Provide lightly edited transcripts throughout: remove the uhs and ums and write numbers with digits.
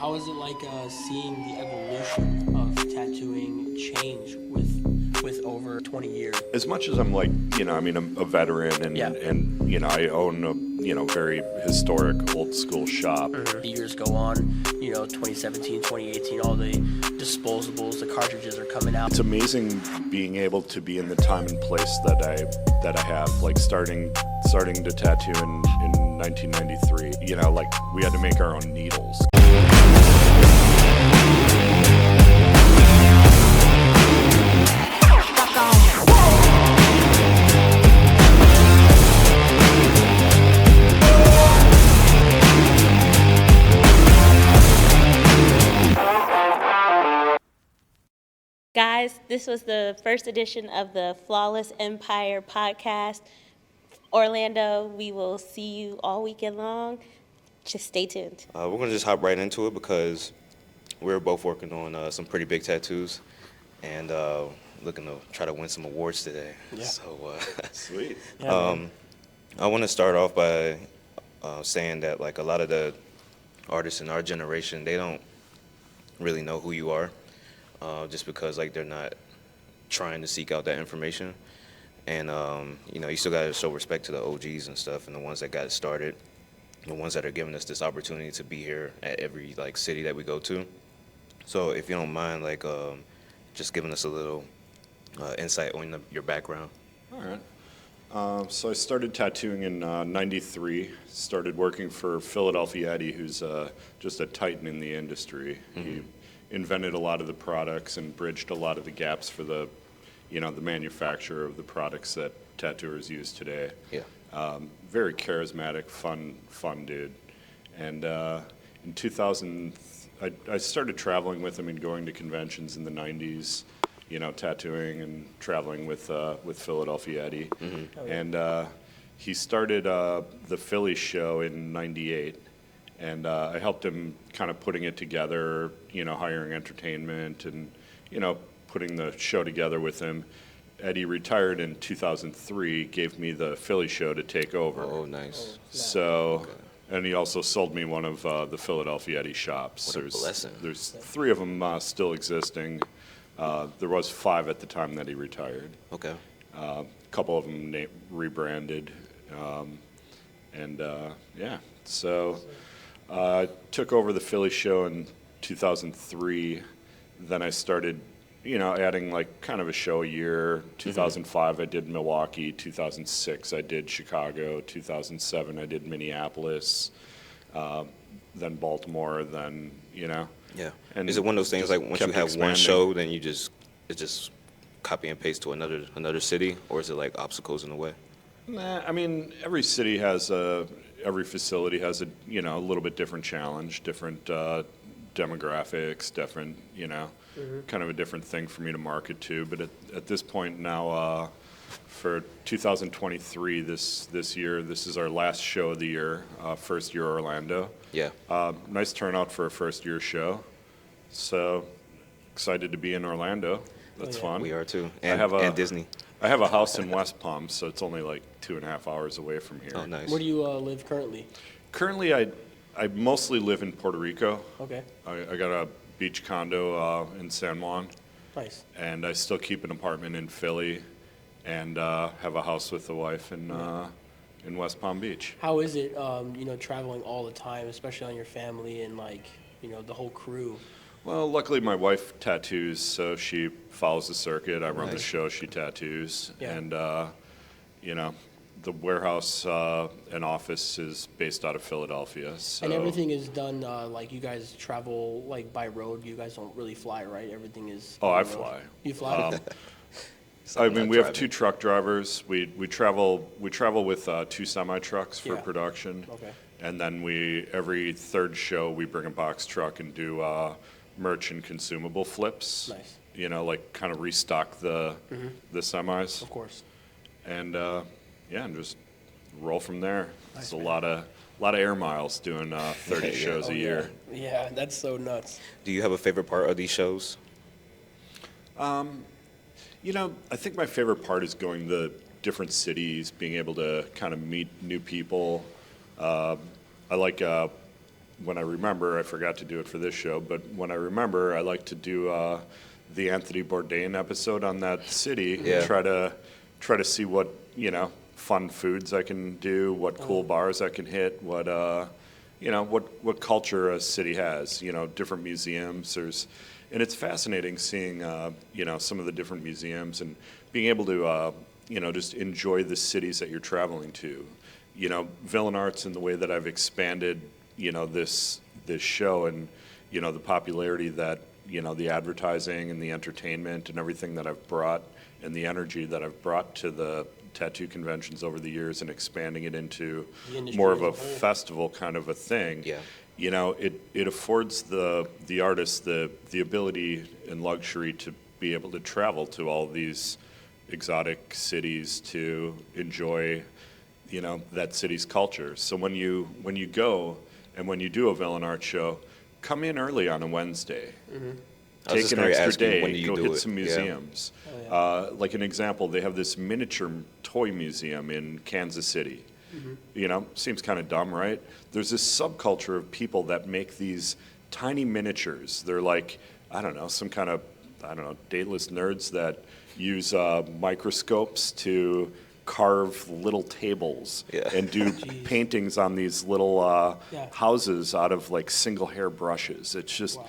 How is it like seeing the evolution of tattooing change with over 20 years? As much as I'm like, I'm a veteran and I own a, very historic old school shop. The years go on, 2017, 2018, all the disposables, the cartridges are coming out. It's amazing being able to be in the time and place that I have, like starting to tattoo in 1993. Like we had to make our own needles. Guys, this was the first edition of the Flawless Empire podcast. Orlando, we will see you all weekend long. Just stay tuned. We're going to just hop right into it because we're both working on some pretty big tattoos and looking to try to win some awards today. Yeah. So, Sweet. I want to start off by saying that like a lot of the artists in our generation, they don't really know who you are. Just because like they're not trying to seek out that information, and you still got to show respect to the OGs and stuff, and the ones that got it started, the ones that are giving us this opportunity to be here at every like city that we go to. So if you don't mind, like just giving us a little insight on your background. All right. So I started tattooing in '93. Started working for Philadelphia Eddie, who's just a titan in the industry. Mm-hmm. He invented a lot of the products and bridged a lot of the gaps for the manufacturer of the products that tattooers use today. Yeah. Very charismatic, fun dude. And in 2000, I started traveling with him and going to conventions in the '90s. Tattooing and traveling with Philadelphia Eddie. Mm-hmm. Oh, yeah. And he started the Philly show in '98. And I helped him kind of putting it together, hiring entertainment and, putting the show together with him. Eddie retired in 2003, gave me the Philly show to take over. Oh, nice. So, and he also sold me one of the Philadelphia Eddie shops. What a blessing. There's 3 of them still existing. There was 5 at the time that he retired. Okay. A couple of them rebranded. So... took over the Philly show in 2003. Then I started, adding like kind of a show a year. 2005 I did Milwaukee. 2006 I did Chicago. 2007 I did Minneapolis. Then Baltimore. Then Yeah. And is it one of those things like once you have one show, then it's just copy and paste to another city, or is it like obstacles in the way? Nah, I mean every city has every facility has a little bit different challenge, different demographics, different kind of a different thing for me to market to. But at this point now, for 2023, this year, this is our last show of the year, first year Orlando. Yeah. Nice turnout for a first year show. So excited to be in Orlando. That's fun. We are too. And Disney. I have a house in West Palm, so it's only like 2.5 hours away from here. Oh, nice. Where do you live currently? Currently, I mostly live in Puerto Rico. Okay. I got a beach condo in San Juan. Nice. And I still keep an apartment in Philly and have a house with the wife in West Palm Beach. How is it, traveling all the time, especially on your family and the whole crew? Well, luckily my wife tattoos, so she follows the circuit. I run the show, she tattoos. Yeah. And, the warehouse and office is based out of Philadelphia. So. And everything is done, like you guys travel like by road. You guys don't really fly, right? Everything is... Oh, I fly. You fly? We have 2 truck drivers. We travel with 2 semi-trucks for production. Okay. And then every third show, we bring a box truck and do merch and consumable flips. Nice. Like kind of restock the semis. Of course. And and just roll from there. Nice, it's a lot of air miles doing 30 shows a year. Yeah, that's so nuts. Do you have a favorite part of these shows? I think my favorite part is going to different cities, being able to kind of meet new people. I like when I remember, I forgot to do it for this show, but when I remember, I like to do the Anthony Bourdain episode on that city. Yeah. Try to see what, fun foods I can do, what cool bars I can hit, what what culture a city has. Different museums. And it's fascinating seeing some of the different museums and being able to just enjoy the cities that you're traveling to. Villain Arts, in the way that I've expanded this show and the popularity that the advertising and the entertainment and everything that I've brought and the energy that I've brought to the tattoo conventions over the years and expanding it into The industry more of as a a whole. festival kind of a thing. Yeah. It affords the artist the ability and luxury to be able to travel to all these exotic cities to enjoy that city's culture. So when you go and when you do a Villain Art show, come in early on a Wednesday. I was Take just an gonna extra ask you, day, when do you go do hit it? some Yeah. museums. Like an example, they have this miniature toy museum in Kansas City. Seems kind of dumb, right? There's this subculture of people that make these tiny miniatures. They're like, some kind of, dateless nerds that use microscopes to carve little tables Yeah. and do Jeez. paintings on these little Yeah. houses out of like single hair brushes. It's just Wow.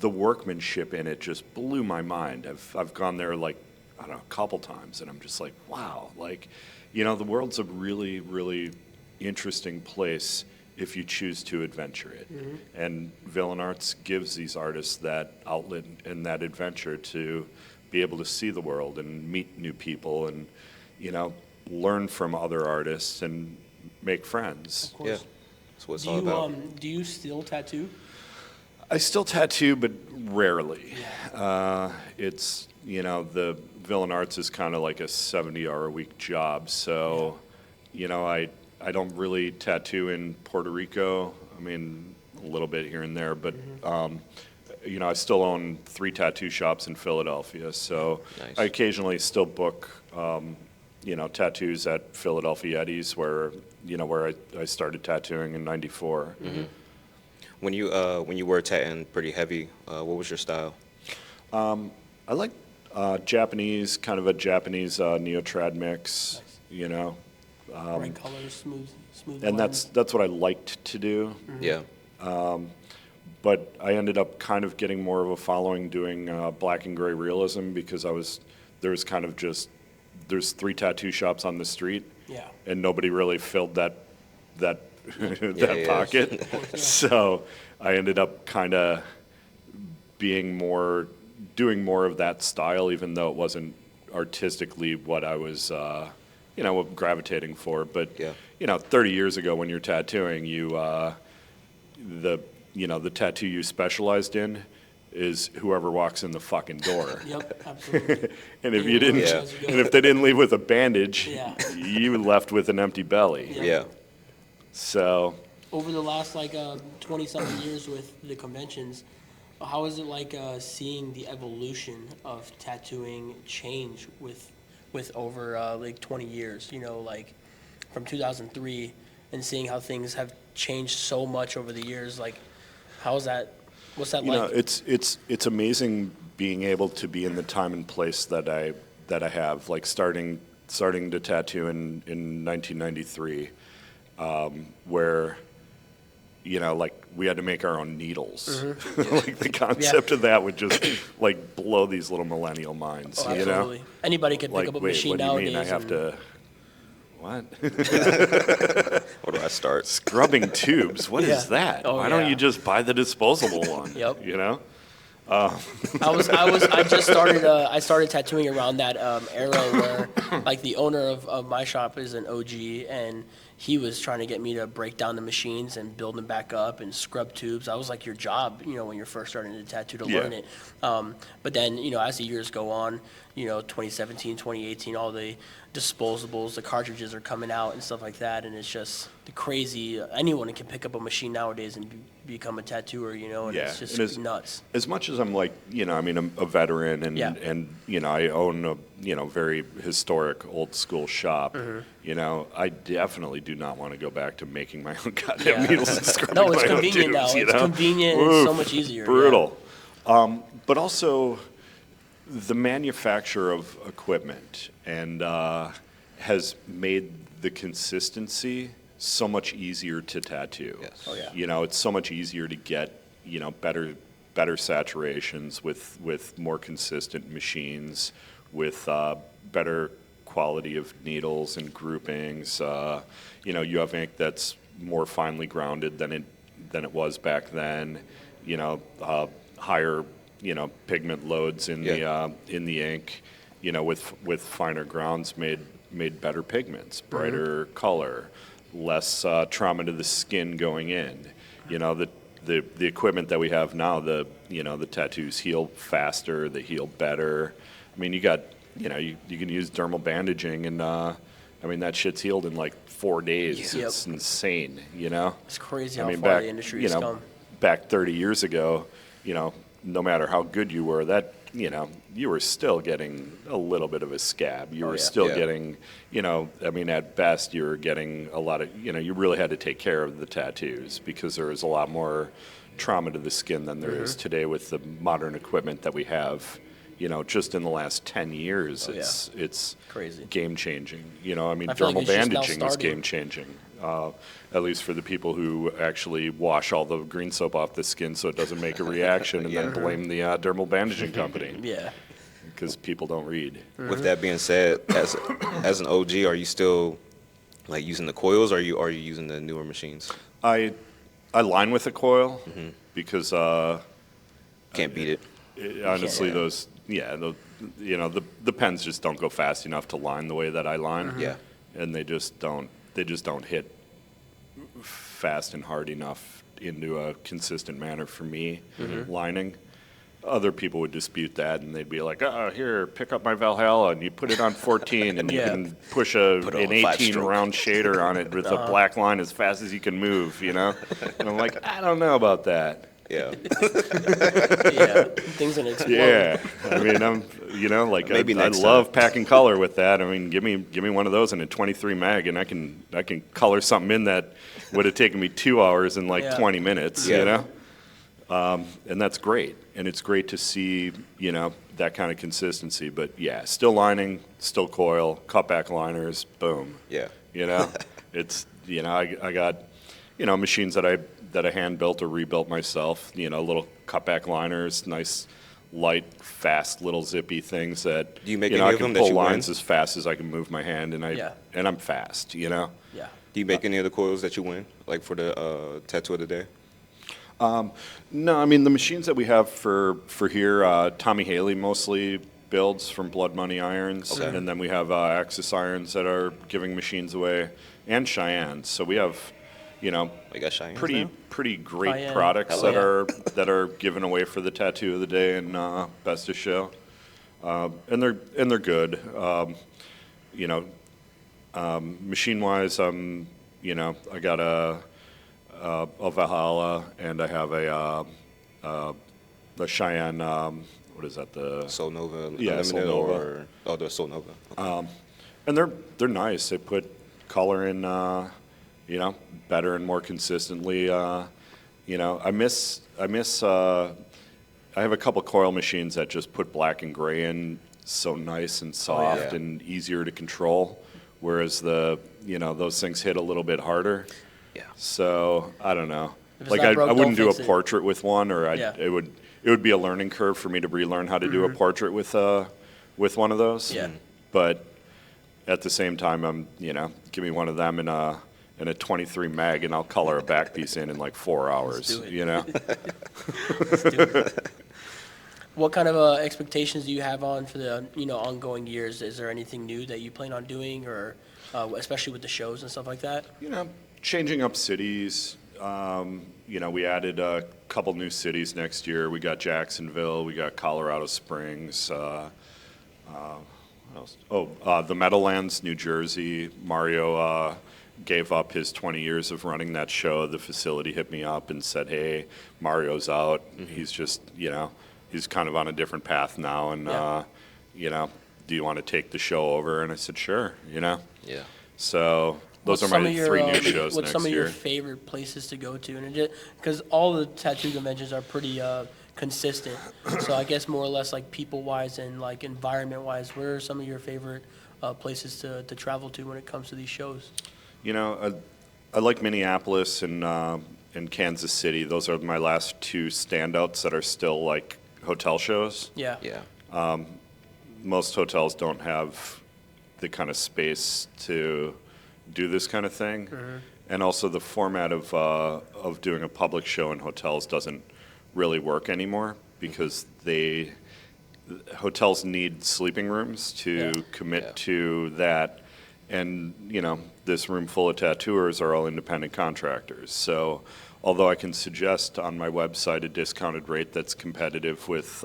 the workmanship in it just blew my mind. I've gone there like a couple times, and I'm just like, wow, like the world's a really, really interesting place if you choose to adventure it. And Villain Arts gives these artists that outlet and that adventure to be able to see the world and meet new people and learn from other artists and make friends. Of course. Yeah. That's what it's Do all you about. do you still tattoo? I still tattoo, but rarely. It's the Villain Arts is kind of like a 70-hour-a-week job, so I don't really tattoo in Puerto Rico. I mean, a little bit here and there, but I still own 3 tattoo shops in Philadelphia, so Nice. I occasionally still book tattoos at Philadelphia Eddies, where I started tattooing in '94. When you were tatting pretty heavy, what was your style? I like Japanese, kind of a Japanese neo-trad mix, Bright colors, smooth. and lines. that's what I liked to do. Yeah. But I ended up kind of getting more of a following doing black and gray realism because there's 3 tattoo shops on the street, Yeah. and nobody really filled that that Yeah. pocket. yeah. So I ended up kind of doing more of that style, even though it wasn't artistically what I was, gravitating for. But Yeah. 30 years ago, when you're tattooing, the tattoo you specialized in is whoever walks in the fucking door. Yep, absolutely. And if you didn't, Yeah. and if they didn't leave with a bandage, Yeah. you left with an empty belly. Yeah. Yeah. So. Over the last 20-something years with the conventions, how is it like seeing the evolution of tattooing change with over 20 years? From 2003, and seeing how things have changed so much over the years. Like, how's that? What's that like? It's amazing being able to be in the time and place that I have. Like starting to tattoo in 1993, where like we had to make our own needles. Like the concept of that would just like blow these little millennial minds. Oh, absolutely. Anybody could pick Like, up a wait, machine what do you nowadays. mean? I have and- to. What? Where do I start? Scrubbing tubes? What is Yeah. that? Oh, Why don't yeah. you just buy the disposable one? Yep. I I started tattooing around that era where like the owner of my shop is an OG, and he was trying to get me to break down the machines and build them back up and scrub tubes. That was like your job, when you're first starting to tattoo, to Yeah. learn it. But then, as the years go on, 2017, 2018, all the disposables, the cartridges are coming out and stuff like that, and it's just the crazy. Anyone can pick up a machine nowadays and become a tattooer, and Yeah, it's just and nuts. As much as I'm like, I'm a veteran and Yeah. I own very historic, old school shop, I definitely do not want to go back to making my own goddamn Yeah. needles and scrubbing No, it's my own convenient now. tubes, It's convenient. It's so much easier. Yeah. Brutal. But also, the manufacture of equipment and has made the consistency so much easier to tattoo. Yes. Oh, yeah. It's so much easier to get, better saturations with more consistent machines, with better quality of needles and groupings. You have ink that's more finely grounded than it was back then. Higher pigment loads in the ink. With finer grounds made better pigments, brighter color, less trauma to the skin going in. The equipment that we have now, the tattoos heal faster, they heal better. I mean, you can use dermal bandaging, and that shit's healed in like 4 days. Yep. It's insane, It's crazy how I mean, far back, the industry has come. back 30 years ago, no matter how good you were, you were still getting a little bit of a scab. You were still getting, at best, you were getting a lot of, you really had to take care of the tattoos because there was a lot more trauma to the skin than there is today with the modern equipment that we have. Just in the last 10 years, it's Crazy. game changing. I feel like dermal it's just now bandaging is starting. game changing. At least for the people who actually wash all the green soap off the skin so it doesn't make a reaction and then blame the dermal bandaging company Yeah. because people don't read. With that being said, as an OG, are you still like using the coils, or are you using the newer machines? I line with a coil because Can't beat it. honestly, Yeah. the pens just don't go fast enough to line the way that I line. Yeah. And they just don't hit fast and hard enough into a consistent manner for me lining. Other people would dispute that, and they'd be like, "Oh, here, pick up my Valhalla, and you put it on 14, and you Yeah. can push Put it an on 18 5-stroke. round shader on it with a black line as fast as you can move." And I'm like, I don't know about that. Yeah. Yeah. Things gonna explode. Yeah, I mean, Maybe I next love time. packing color with that. I mean, give me one of those in a 23 mag, and I can color something in that would have taken me 2 hours in like Yeah. 20 minutes. Yeah. And that's great, and it's great to see that kind of consistency. But yeah, still lining, still coil, cutback liners, boom. Yeah. It's I got machines that I hand built or rebuilt myself. Little cutback liners, nice, light, fast, little zippy things that Do you make I any of can them that pull you lines win? as fast as I can move my hand, and I'm fast. Yeah. Do you make any of the coils that you win, like for the tattoo of the day? No, I mean the machines that we have for here, Tommy Haley mostly builds from Blood Money Irons, Okay. and then we have Axis Irons that are giving machines away, and Cheyenne. So we have, You got Cheyenne pretty great Cheyenne. products Hell that are given away for the tattoo of the day and best of show, and they're good. Machine wise, I got a Valhalla, and I have the Cheyenne. What is that? The Soul Nova, Yeah, Soul Nova. the Soul Nova. and they're nice. They put color in, better and more consistently. I miss. I have a couple coil machines that just put black and gray in, so nice and soft yeah. and easier to control. Whereas those things hit a little bit harder. Yeah. So I don't know. If it's Like not I broke, wouldn't don't do a fix it. portrait with one, or Yeah. it would be a learning curve for me to relearn how to do a portrait with one of those. Yeah. But at the same time, give me one of them in a 23 mag, and I'll color a back piece in like 4 hours. do it. Let's do it. What kind of expectations do you have on for the ongoing years? Is there anything new that you plan on doing, or especially with the shows and stuff like that? Changing up cities. We added a couple new cities next year. We got Jacksonville. We got Colorado Springs. What else? The Meadowlands, New Jersey. Mario gave up his 20 years of running that show. The facility hit me up and said, "Hey, Mario's out. He's just, he's kind of on a different path now, and Yeah. do you want to take the show over? And I said, sure, you know? Yeah. So those What's are some my of your, 3 new shows What's next some of your year. favorite places to go to? And because all the tattoo conventions are pretty consistent, so I guess more or less like people-wise and like environment-wise, where are some of your favorite places to travel to when it comes to these shows? You know, I like Minneapolis and Kansas City. Those are my last 2 standouts that are still like hotel shows. Yeah. Yeah. Most hotels don't have the kind of space to do this kind of thing. And also the format of doing a public show in hotels doesn't really work anymore because hotels need sleeping rooms to Yeah. commit Yeah. to that. And, you know, this room full of tattooers are all independent contractors. So although I can suggest on my website a discounted rate that's competitive with,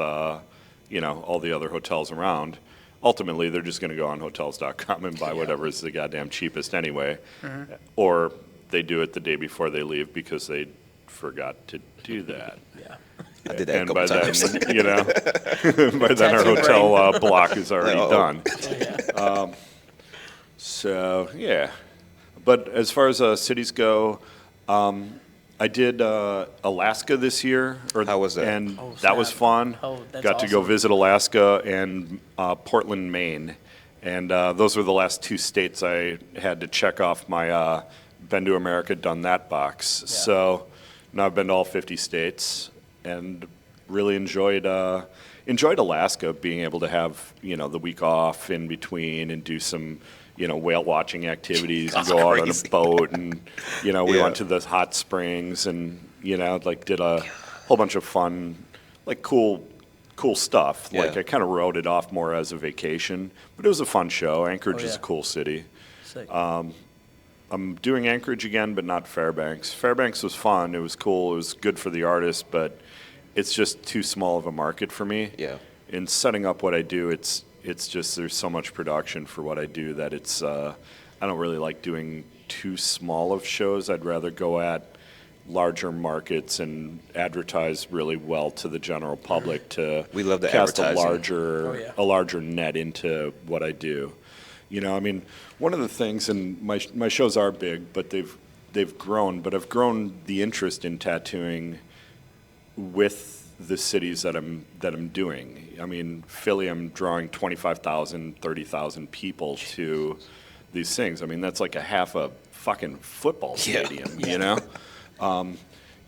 you know, all the other hotels around, ultimately they're just going to go on hotels.com and buy whatever is the goddamn cheapest anyway. Or they do it the day before they leave because they forgot to do that. Yeah. I did that a And couple by times. then, you know, by then our Tattoo hotel block is already Oh. done. Oh, yeah. So, yeah. But as far as cities go, I did Alaska this year. How was that? And Oh, that was snap. fun. Oh, that's Got to go awesome. visit Alaska and Portland, Maine. And those were the last 2 states I had to check off my been to America, done that box. Yeah. So now I've been to all 50 states and really enjoyed Alaska, being able to have, you know, the week off in between and do some, you know, whale watching activities and That's go out on crazy. a boat. And, you know, we Yeah. went to the hot springs and, you know, like did a whole bunch of fun, like cool stuff. Like Yeah. I kind of wrote it off more as a vacation, but it was a fun show. Anchorage Oh, is yeah. a cool city. Sick. I'm doing Anchorage again, but not Fairbanks. Fairbanks was fun. It was cool. It was good for the artist, but it's just too small of a market for me. Yeah. In setting up what I do, it's just there's so much production for what I do that it's I don't really like doing too small of shows. I'd rather go at larger markets and advertise really well to the general public to We love the cast a advertising. Oh, yeah. larger net into what I do. You know, I mean, one of the things, and my shows are big, but they've grown. But I've grown the interest in tattooing with the cities that I'm doing. I mean, Philly, I'm drawing 25,000, 30,000 people to these things. I mean, that's like a half a fucking football Yeah. stadium. You know,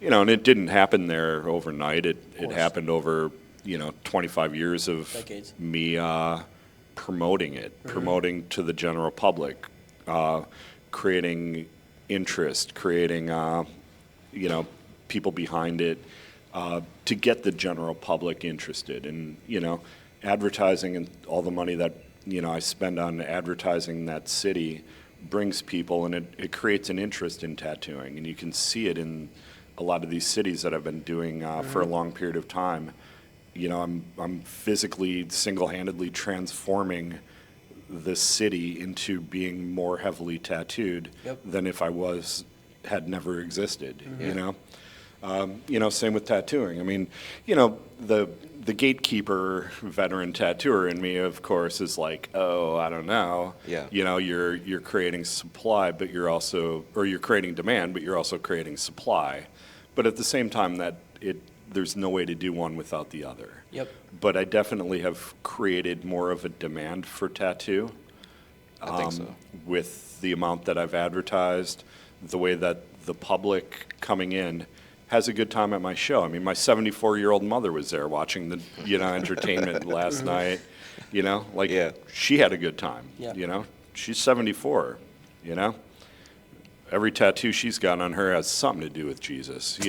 you know, and it didn't happen there overnight. It course. happened over 25 years of Decades. me promoting it, promoting to the general public, creating interest, creating people behind it, to get the general public interested. And advertising and all the money that I spend on advertising that city brings people, and it creates an interest in tattooing. And you can see it in a lot of these cities that I've been doing for a long period of time. I'm physically, single-handedly transforming the city into being more heavily tattooed Yep. than if I had never existed. Same with tattooing. I mean, the gatekeeper veteran tattooer in me, of course, is like, oh, I don't know. Yeah. You're creating supply, but you're creating demand, but you're also creating supply. But at the same time, there's no way to do one without the other. Yep. But I definitely have created more of a demand for tattoo. I think so. With the amount that I've advertised, the way that the public coming in has a good time at my show. I mean, my 74-year-old mother was there watching the entertainment last night. Yeah. She had a good time. Yeah. She's 74. Every tattoo she's got on her has something to do with Jesus.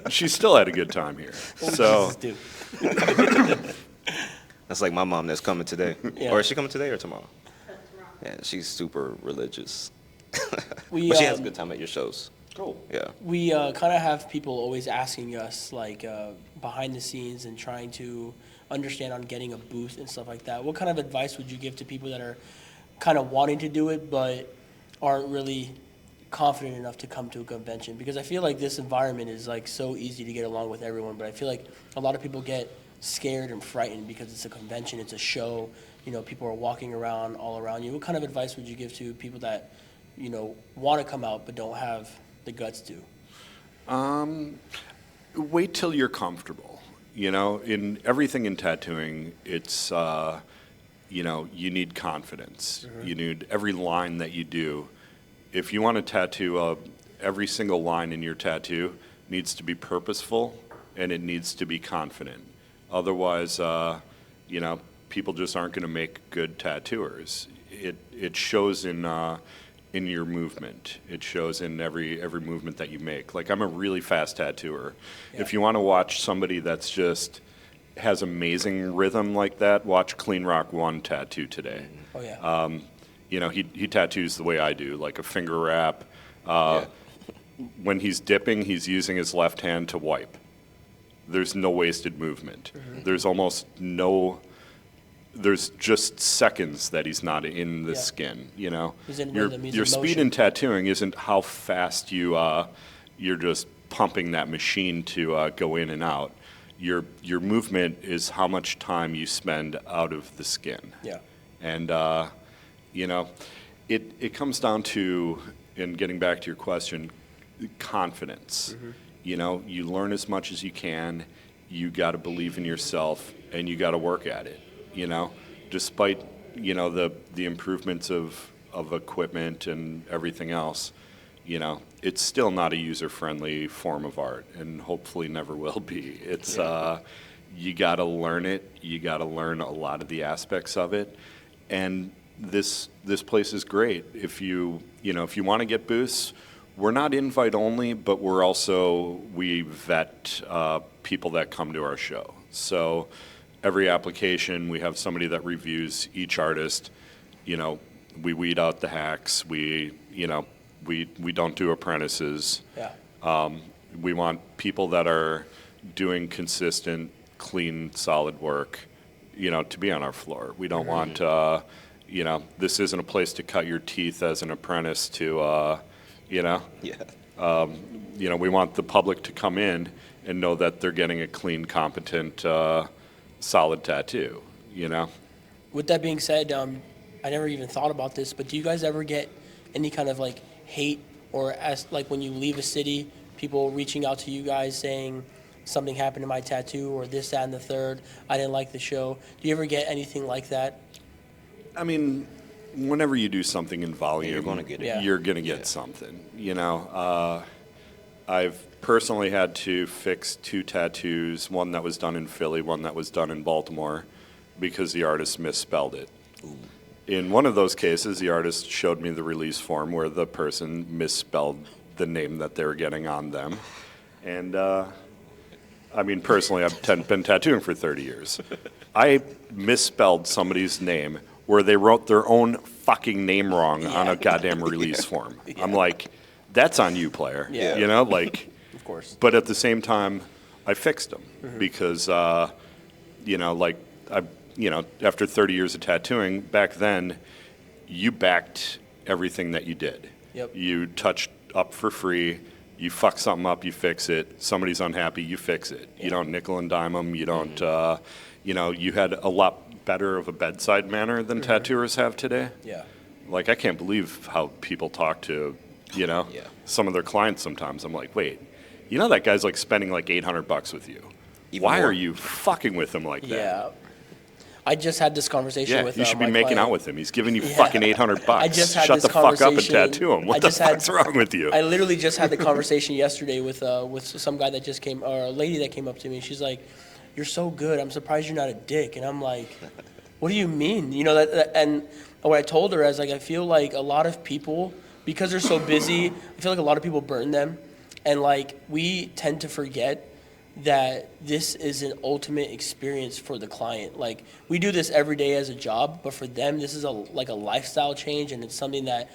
She still had a good time here. So. Jesus, dude. That's like my mom that's coming today. Yeah. Or is she coming today or tomorrow? Yeah, she's super religious. We, But she has a good time at your shows. Cool. Yeah. We kind of have people always asking us, like, behind the scenes and trying to understand on getting a booth and stuff like that. What kind of advice would you give to people that are kind of wanting to do it but aren't really confident enough to come to a convention? Because I feel like this environment is, like, so easy to get along with everyone, but I feel like a lot of people get scared and frightened because it's a convention, it's a show, people are walking around all around you. What kind of advice would you give to people that, want to come out but don't have the guts to? Wait till you're comfortable. In everything in tattooing, it's, you need confidence. You need every line that you do. If you want to tattoo, every single line in your tattoo needs to be purposeful and it needs to be confident. Otherwise, people just aren't going to make good tattooers. It shows in your movement. It shows in every movement that you make. Like, I'm a really fast tattooer. Yeah. If you want to watch somebody that's just has amazing rhythm like that, watch Clean Rock 1 tattoo today. Oh, yeah. He tattoos the way I do, like a finger wrap. When he's dipping, he's using his left hand to wipe. There's no wasted movement. There's just seconds that he's not in the skin, He's in Your, rhythm, he's your in speed motion. in tattooing isn't how fast you're just pumping that machine to go in and out. Your movement is how much time you spend out of the skin. Yeah. And, it comes down to, and getting back to your question, confidence. You learn as much as you can. You got to believe in yourself, and you got to work at it. Despite the improvements of equipment and everything else, it's still not a user-friendly form of art, and hopefully never will be. It's you got to learn it. You got to learn a lot of the aspects of it, and this place is great. If you want to get booths, we're not invite only, but we vet people that come to our show. So every application, we have somebody that reviews each artist. We weed out the hacks. We don't do apprentices. Yeah. We want people that are doing consistent, clean, solid work, to be on our floor. We don't want, this isn't a place to cut your teeth as an apprentice to, Yeah. we want the public to come in and know that they're getting a clean, competent, solid tattoo, With that being said, I never even thought about this, but do you guys ever get any kind of like hate or when you leave a city, people reaching out to you guys saying something happened to my tattoo or this, that, and the third, I didn't like the show? Do you ever get anything like that? I mean, whenever you do something in volume, You're gonna get it. Yeah. You're gonna get something. I've personally had to fix 2 tattoos, one that was done in Philly, one that was done in Baltimore, because the artist misspelled it. In one of those cases, the artist showed me the release form where the person misspelled the name that they were getting on them. And, personally, I've been tattooing for 30 years. I misspelled somebody's name where they wrote their own fucking name wrong on a goddamn release form. Yeah. I'm like, that's on you, player. Yeah. Of course. But at the same time, I fixed them because, after 30 years of tattooing, back then, you backed everything that you did. Yep. You touched up for free. You fuck something up, you fix it. Somebody's unhappy, you fix it. You don't nickel and dime them. You don't, you had a lot better of a bedside manner than tattooers have today. Yeah. Like, I can't believe how people talk to, some of their clients sometimes. I'm like, wait, that guy's like spending like $800 with you. Even Why more. are you fucking with him like that? Yeah. I just had this conversation Yeah, with you should be my making client. out with him. He's giving you Yeah. fucking $800. I just had Shut this the fuck up and conversation- tattoo him. I What the just had- fuck's wrong with you? I literally just had the conversation yesterday with some guy that just came, or a lady that came up to me. She's like, "You're so good. I'm surprised you're not a dick." And I'm like, "What do you mean?" And what I told her is like, I feel like a lot of people, because they're so busy, I feel like a lot of people burn them, and like we tend to forget that this is an ultimate experience for the client. Like, we do this every day as a job, but for them, this is a lifestyle change, and it's something that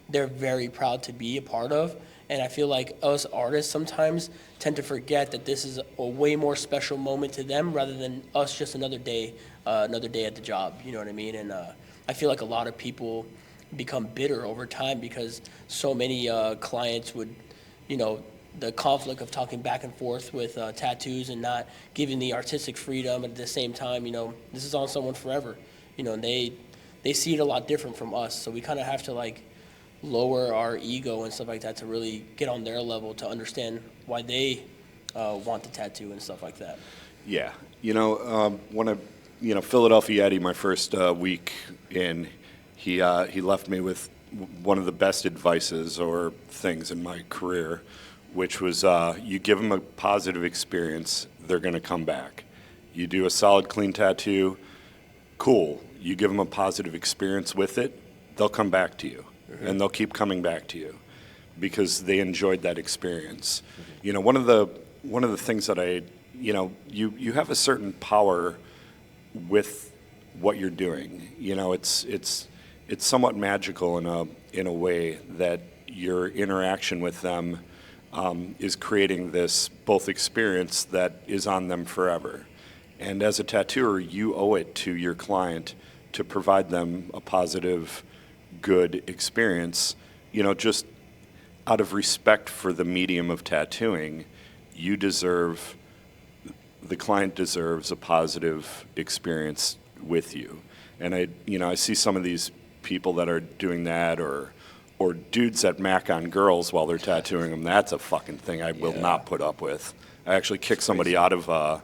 they're very proud to be a part of. And I feel like us artists sometimes tend to forget that this is a way more special moment to them rather than us just another day at the job. You know what I mean? And I feel like a lot of people become bitter over time because so many clients would, the conflict of talking back and forth with tattoos and not giving the artistic freedom at the same time. This is on someone forever, and they see it a lot different from us. So we kind of have to like lower our ego and stuff like that to really get on their level to understand why they want the tattoo and stuff like that. Yeah, when Philadelphia Eddie, my first week in, he left me with one of the best advices or things in my career, which was you give them a positive experience, they're going to come back. You do a solid, clean tattoo, cool. You give them a positive experience with it, they'll come back to you, and they'll keep coming back to you because they enjoyed that experience. One of the things that you have a certain power with what you're doing. It's somewhat magical in a way that your interaction with them is creating this both experience that is on them forever. And as a tattooer, you owe it to your client to provide them a positive, good experience. Just out of respect for the medium of tattooing, the client deserves a positive experience with you. And I see some of these people that are doing that, or dudes that mac on girls while they're tattooing them. That's a fucking thing I will not put up with. I actually kicked somebody out of a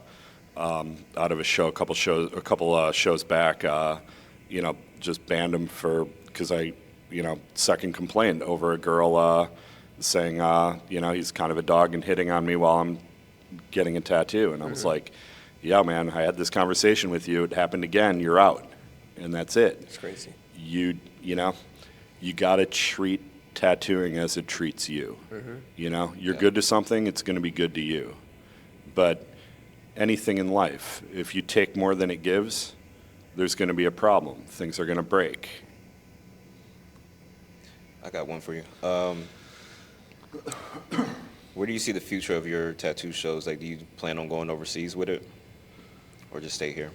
show, a couple shows back. Just banned him because I second complaint over a girl saying he's kind of a dog and hitting on me while I'm getting a tattoo. And I was like, yeah, man, I had this conversation with you. It happened again. You're out. And that's it. It's crazy. You got to treat tattooing as it treats you. You're good to something, it's going to be good to you. But anything in life, if you take more than it gives, there's going to be a problem. Things are going to break. I got one for you. Where do you see the future of your tattoo shows? Like, do you plan on going overseas with it, or just stay here?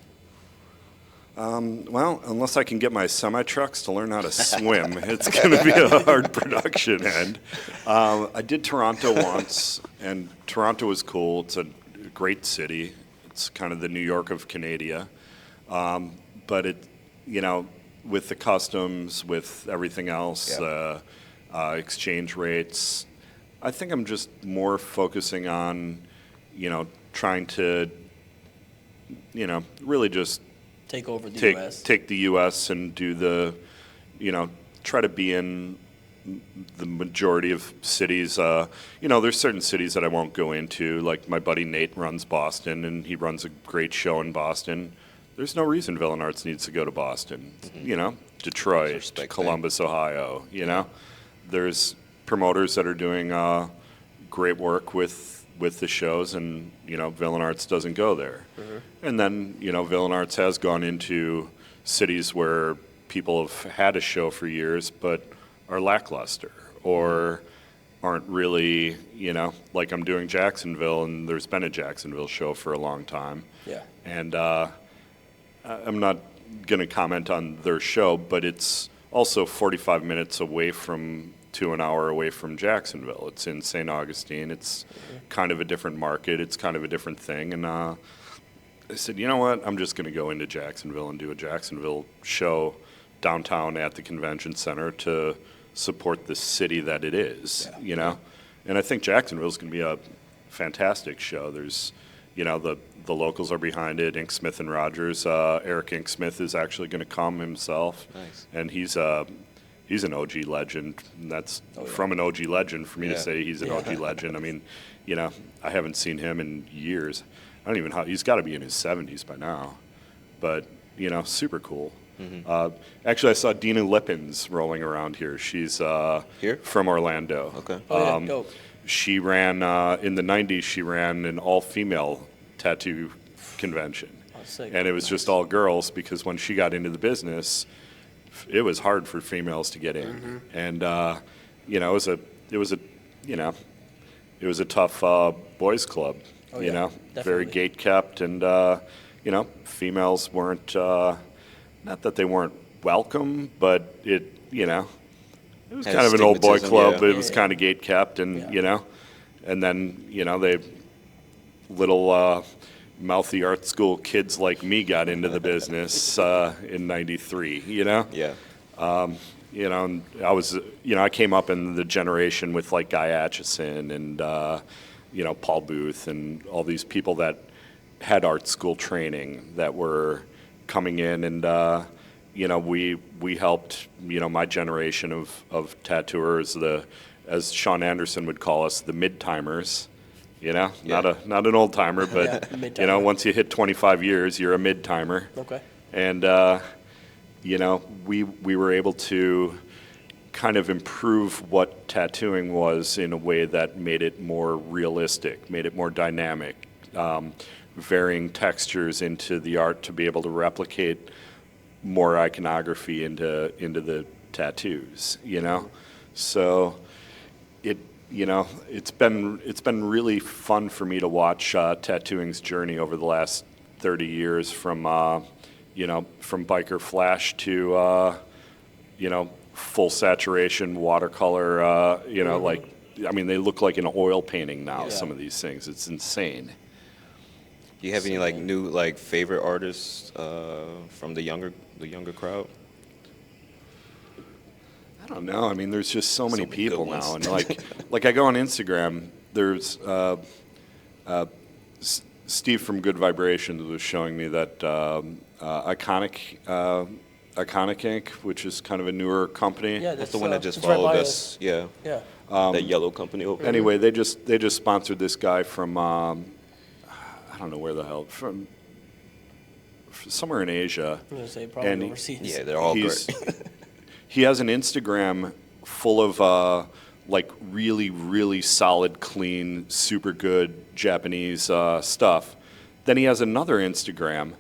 Well, unless I can get my semi-trucks to learn how to swim, it's going to be a hard production end. I did Toronto once, and Toronto was cool. It's a great city. It's kind of the New York of Canada. But with the customs, with everything else, exchange rates, I think I'm just more focusing on, trying to, really just Take over the U.S. Take the U.S. and do try to be in the majority of cities. There's certain cities that I won't go into. Like my buddy Nate runs Boston, and he runs a great show in Boston. There's no reason Villain Arts needs to go to Boston. Detroit, Columbus, Ohio. There's promoters that are doing great work with the shows, and Villain Arts doesn't go there. And then Villain Arts has gone into cities where people have had a show for years but are lackluster or aren't really like I'm doing Jacksonville, and there's been a Jacksonville show for a long time. And I'm not going to comment on their show, but it's also 45 minutes away to an hour away from Jacksonville. It's in St. Augustine. It's kind of a different market. It's kind of a different thing. And I said, you know what? I'm just going to go into Jacksonville and do a Jacksonville show downtown at the convention center to support the city that it is, And I think Jacksonville's going to be a fantastic show. There's, the locals are behind it. Ink Smith and Rogers. Eric Ink Smith is actually going to come himself. Nice. And he's an OG legend. And that's from an OG legend for me to say he's an OG legend. I mean, I haven't seen him in years. I don't even he's got to be in his 70s by now. But, super cool. Actually, I saw Dina Lippens rolling around here. She's here? From Orlando. Okay. Dope. She ran, in the 90s, she ran an all-female tattoo convention. Oh, sick. And it was just all girls because when she got into the business, it was hard for females to get in. And, it was a tough boys club, very definitely. gate kept. And, females weren't, not that they weren't welcome, but it was Had kind of an old boy stigmatism, club, yeah. but it was kind of gate kept, and and then, they little mouthy art school kids like me got into the business in '93. Yeah. And I came up in the generation with like Guy Aitchison and Paul Booth and all these people that had art school training that were coming in, and we helped my generation of tattooers, as Sean Anderson would call us, the mid-timers. Not an old timer, but mid-timer. once you hit 25 years, you're a mid-timer. Okay. And we were able to kind of improve what tattooing was in a way that made it more realistic, made it more dynamic, varying textures into the art to be able to replicate more iconography into the tattoos. So it's been really fun for me to watch tattooing's journey over the last 30 years from biker flash to full saturation watercolor. They look like an oil painting now. Yeah. Some of these things, it's insane. Do you have any new favorite artists from the younger crowd? I don't know. There's just so many many people good ones. now, and like I go on Instagram. There's Steve from Good Vibrations was showing me that Iconic Ink, which is kind of a newer company. Yeah, That's the one that just it's right followed by us. Yeah. Yeah. That yellow company over there. Anyway, they just sponsored this guy from I don't know where the hell, from somewhere in Asia. I'm gonna say probably And overseas. Yeah, they're all He's- great. He has an Instagram full of really, really solid, clean, super good Japanese stuff. Then he has another Instagram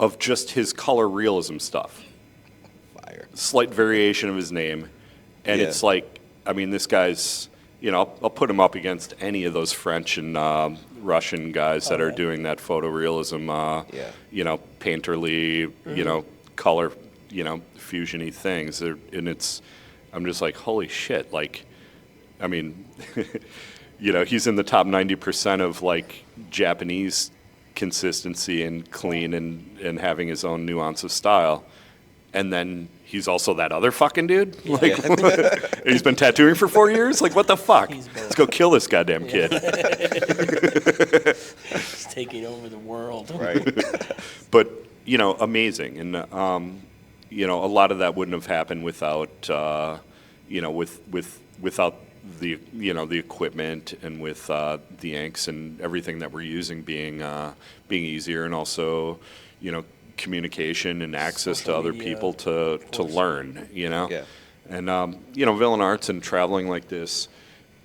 of just his color realism stuff. Fire. Slight variation of his name. And Yeah. it's like, this guy's, I'll put him up against any of those French and Russian guys that are yeah. doing that photorealism, painterly, color, fusion-y things. I'm just like, holy shit. He's in the top 90% of Japanese consistency and clean and having his own nuance of style. And then he's also that other fucking dude. He's been tattooing for 4 years. What the fuck? He's both. Let's go kill this goddamn kid. It's taking over the world. Right. But amazing, and a lot of that wouldn't have happened without without the the equipment and with the inks and everything that we're using being easier, and also communication and access Social to other media, people to learn. Yeah. And Villain Arts and traveling like this,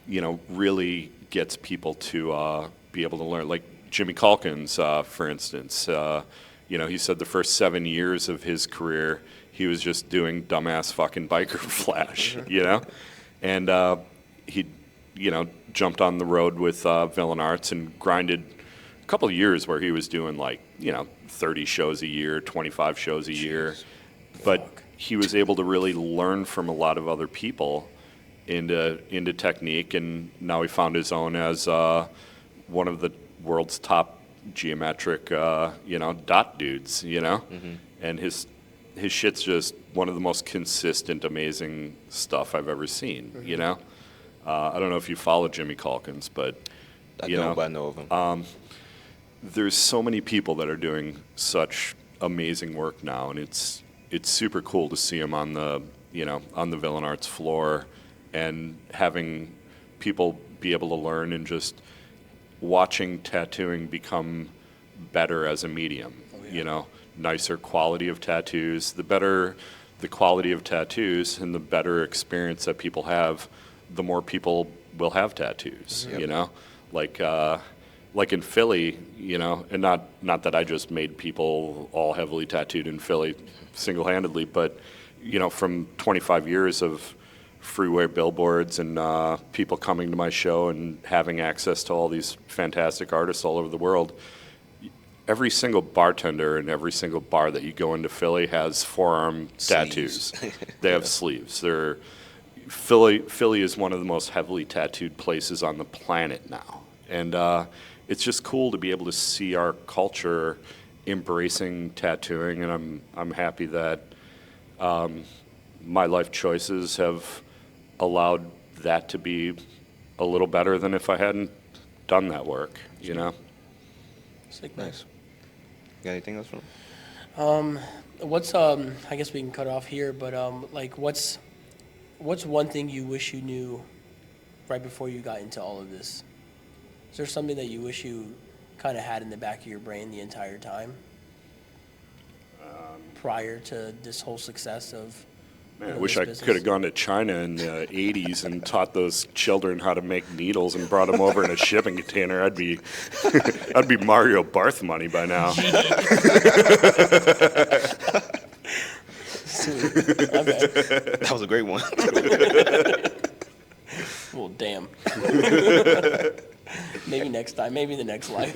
really gets people to be able to learn. Like Jimmy Calkins, for instance, he said the first 7 years of his career he was just doing dumbass fucking biker flash, and he jumped on the road with Villain Arts and grinded a couple of years where he was doing 30 shows a year, 25 shows a year, but he was able to really learn from a lot of other people into technique, and now he found his own as one of the world's top geometric dot dudes, and his shit's just one of the most consistent, amazing stuff I've ever seen. I don't know if you follow Jimmy Calkins, but I know of him. there's so many people that are doing such amazing work now, and it's super cool to see them on the Villain Arts floor and having people be able to learn and just watching tattooing become better as a medium. Nicer quality of tattoos. The better the quality of tattoos and the better experience that people have, the more people will have tattoos. Like in Philly, and not that I just made people all heavily tattooed in Philly single-handedly, but from 25 years of freeway billboards and people coming to my show and having access to all these fantastic artists all over the world, every single bartender and every single bar that you go into Philly has forearm tattoos. They have sleeves. They're Philly is one of the most heavily tattooed places on the planet now. And it's just cool to be able to see our culture embracing tattooing, and I'm happy that my life choices have allowed that to be a little better than if I hadn't done that work, you know? Sick, man. Nice. Got anything else from? What's I guess we can cut off here, but like what's one thing you wish you knew right before you got into all of this? Is there something that you wish you kind of had in the back of your brain the entire time prior to this whole success of? Man, I wish I could have gone to China in the 80s and taught those children how to make needles and brought them over in a shipping container. I'd be Mario Barth money by now. Sweet. Okay. That was a great one. Well, damn. Maybe next time. Maybe the next life.